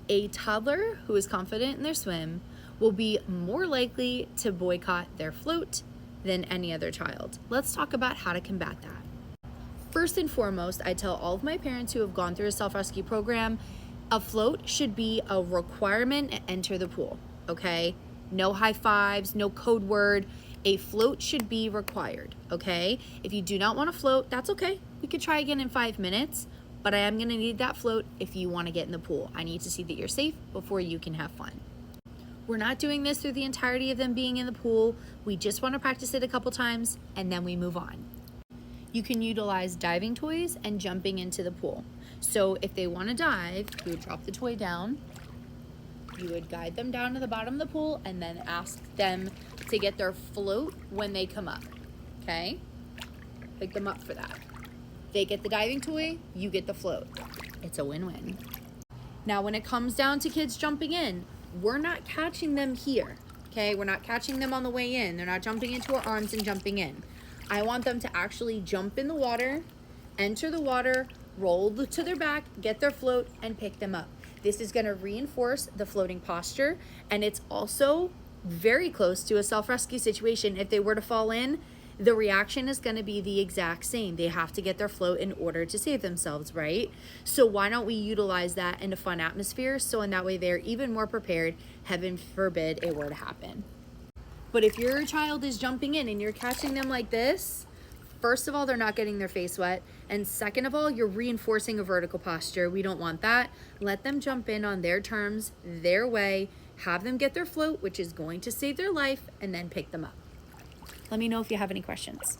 A toddler who is confident in their swim will be more likely to boycott their float than any other child. Let's talk about how to combat that. First and foremost, I tell all of my parents who have gone through a self-rescue program, a float should be a requirement to enter the pool, okay? No high fives, no code word. A float should be required, okay? If you do not want to float, that's okay. We could try again in 5 minutes, but I am gonna need that float if you wanna get in the pool. I need to see that you're safe before you can have fun. We're not doing this through the entirety of them being in the pool. We just wanna practice it a couple times and then we move on. You can utilize diving toys and jumping into the pool. So if they wanna dive, you would drop the toy down, you would guide them down to the bottom of the pool and then ask them to get their float when they come up, okay? Pick them up for that. They get the diving toy, you get the float. It's a win-win. Now, when it comes down to kids jumping in, we're not catching them here, okay? We're not catching them on the way in. They're not jumping into our arms and jumping in. I want them to actually jump in the water, enter the water, roll to their back, get their float, and pick them up. This is gonna reinforce the floating posture, and it's also very close to a self-rescue situation. If they were to fall in, the reaction is gonna be the exact same. They have to get their float in order to save themselves, right? So why don't we utilize that in a fun atmosphere so in that way they're even more prepared, heaven forbid it were to happen. But if your child is jumping in and you're catching them like this, first of all, they're not getting their face wet. And second of all, you're reinforcing a vertical posture. We don't want that. Let them jump in on their terms, their way, have them get their float, which is going to save their life, and then pick them up. Let me know if you have any questions.